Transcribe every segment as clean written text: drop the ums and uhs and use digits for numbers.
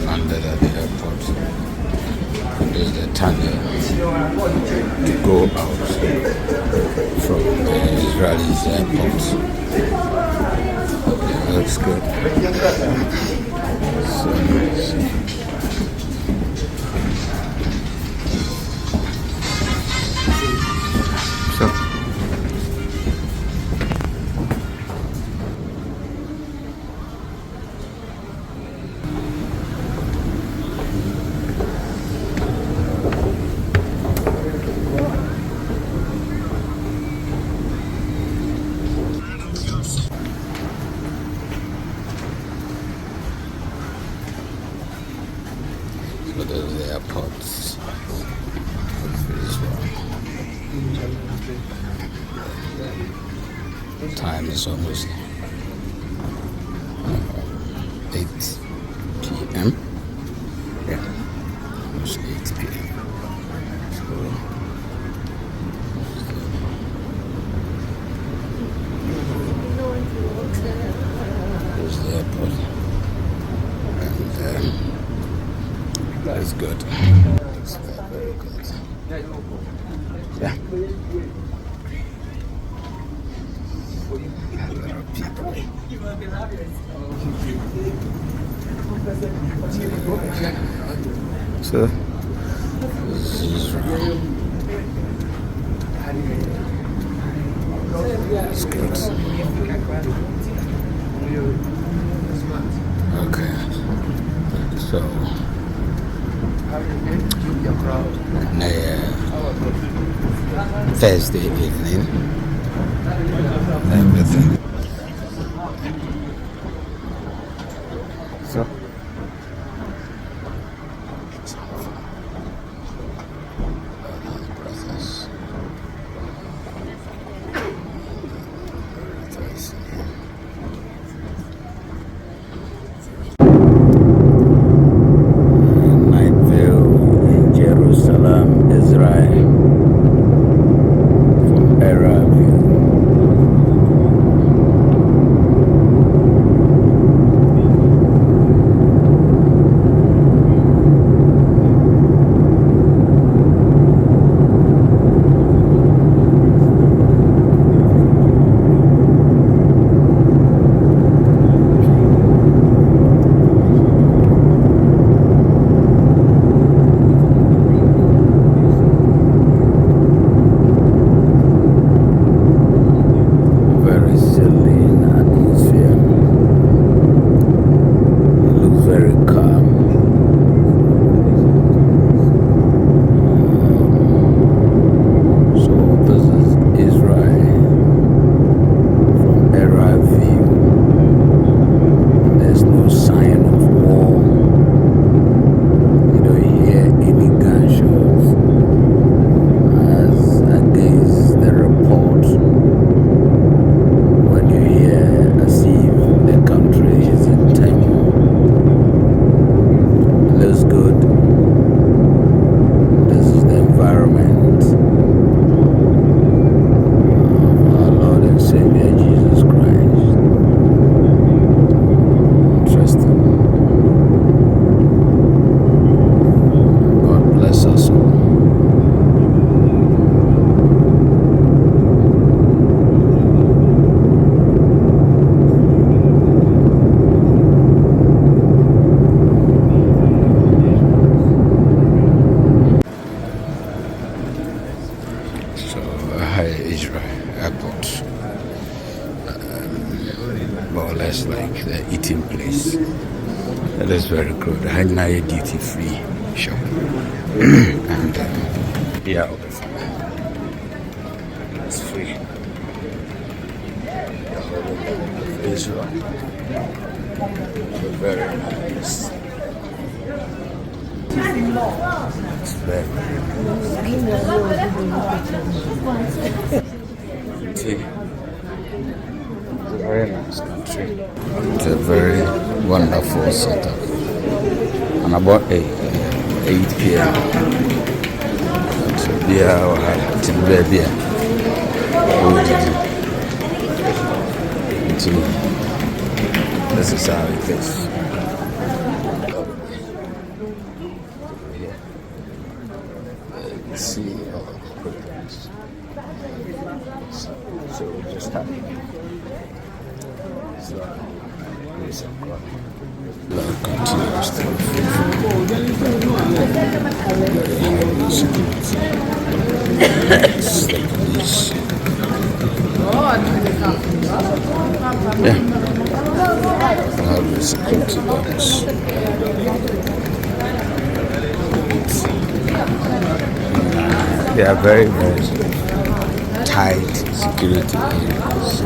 Under the airport, there's the tunnel to go out from the Israeli airport. Looks good. So there's the airports of Israel. Time is almost 8 p.m. Yeah, almost 8 p.m. So there's the airport, and that's good. That's very good. Yeah. A lot of people. So, this is Israel. That's good. Okay. So, Thursday evening, everything. So, more or less like the eating place. That is very good. High duty free shop. And yeah, it's free. Israel. So very nice. It's very It's a very nice country. It's a very wonderful setup. And about 8 p.m. So beer or beer. This is how it is. See all the programs. So we just have continues to yeah. How the security guards. They are very, very tight security areas.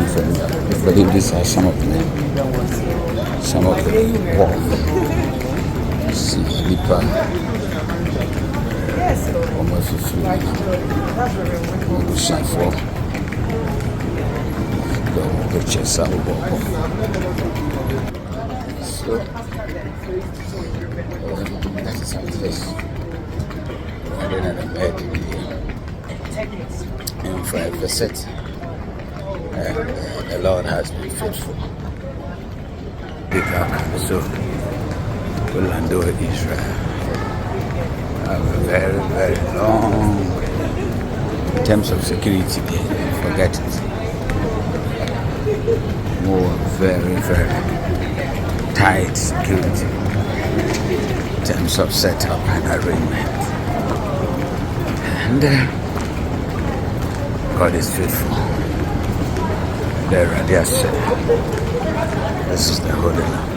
I believe these are some of the walls. See, deeper. Almost a few. So, that is how it is. And for a visit, the Lord has been faithful. So, to land over Israel. Have a very, very long, in terms of security, forget it. More very, very tight security in terms of setup and arrangement. And God is faithful. There are their This is the Holy Land.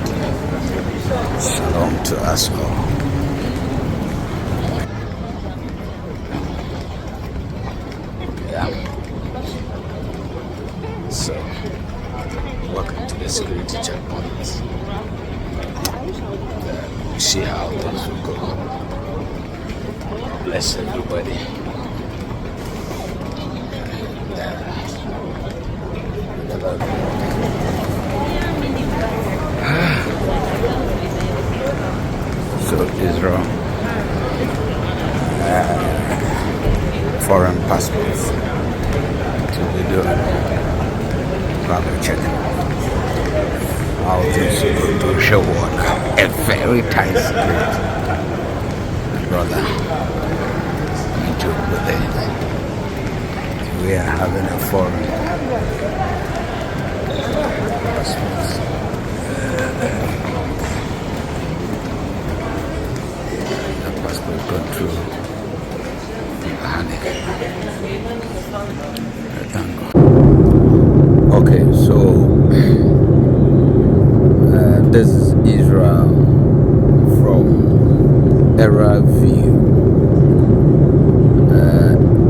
Shalom to us all. So, welcome to the security checkpoints. We'll see how things will go. Bless everybody. So Israel, foreign passports to be doing. Probably check how things go to show one a very tight security. Brother, me too with it. We are having a foreign passports. The passport control. Thank God. Okay, so this is Israel from Era View.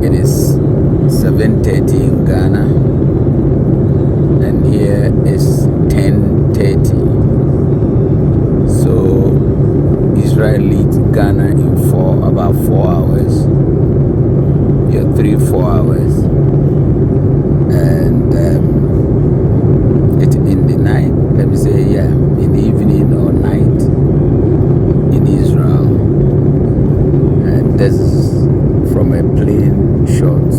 It is 7:30 in Ghana, and here is 10:30. So Israel leads Ghana in about 4 hours. 3-4 hours, and it in the night, let me say, in the evening or night in Israel. And this is from a plane shot.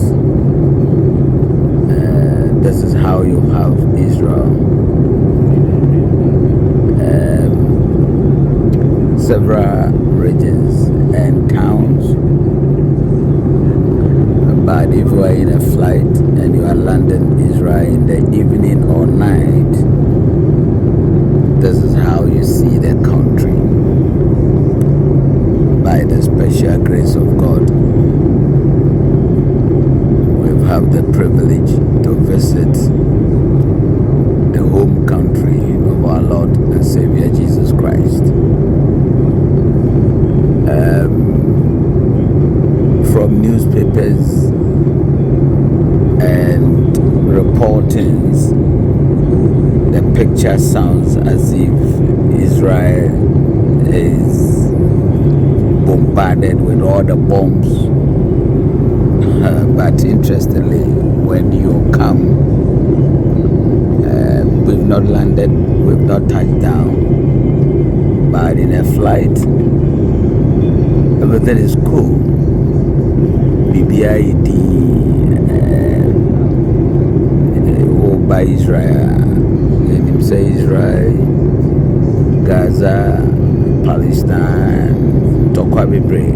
This is how you have Israel. Several regions and towns. But if you are in a flight and you are landing Israel in the evening or night, this is how you see the country. By the special grace of God, we have the privilege to visit the home country of our Lord and Savior Jesus Christ. From from newspapers and reportings, the picture sounds as if Israel is bombarded with all the bombs. But interestingly, when you come, we've not landed, we've not touched down, but in a flight, everything is cool. BBID by Israel, and him say Israel, Gaza, Palestine, Tokwa Bibre.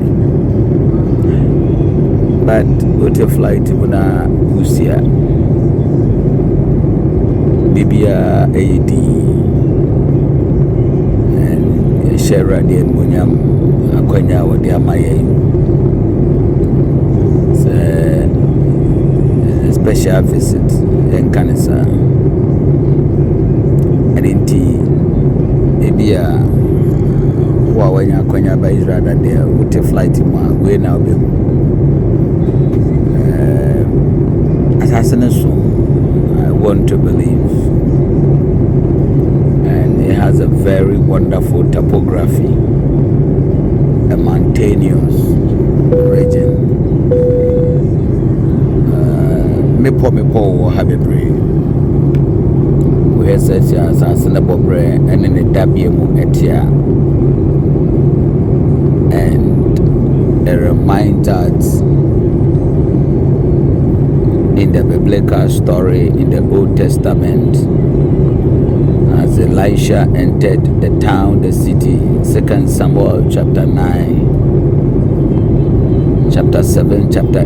But with a flight, Buna Usia, BBID, and Sherradi and Munyam, Akonya, what they are my special visit in Canada. And indeed, maybe when you are by Israel, they would a flight in my way now. Assassination, I want to believe. And it has a very wonderful topography, a mountainous region. Me po have a brain. We are such as a brain and in a dabiemu etia. And a reminder in the biblical story in the Old Testament, as Elisha entered the town, the city, 2 Samuel chapter 9, chapter 7, chapter 8.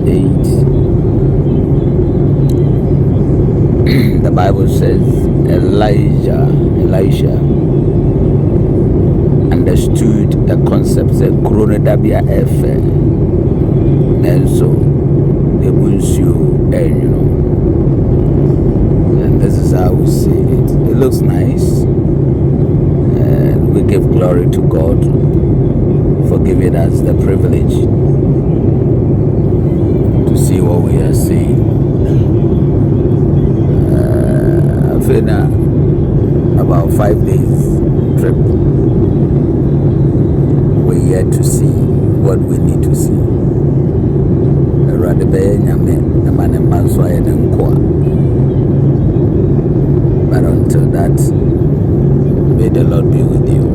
The Bible says Elisha understood the concepts of Kronodabia Efe, and so the Bunsu, and this is how we see it. It looks nice, and we give glory to God for giving us the privilege to see what we are seeing. About 5 days trip, we're here to see what we need to see. But until that, may the Lord be with you.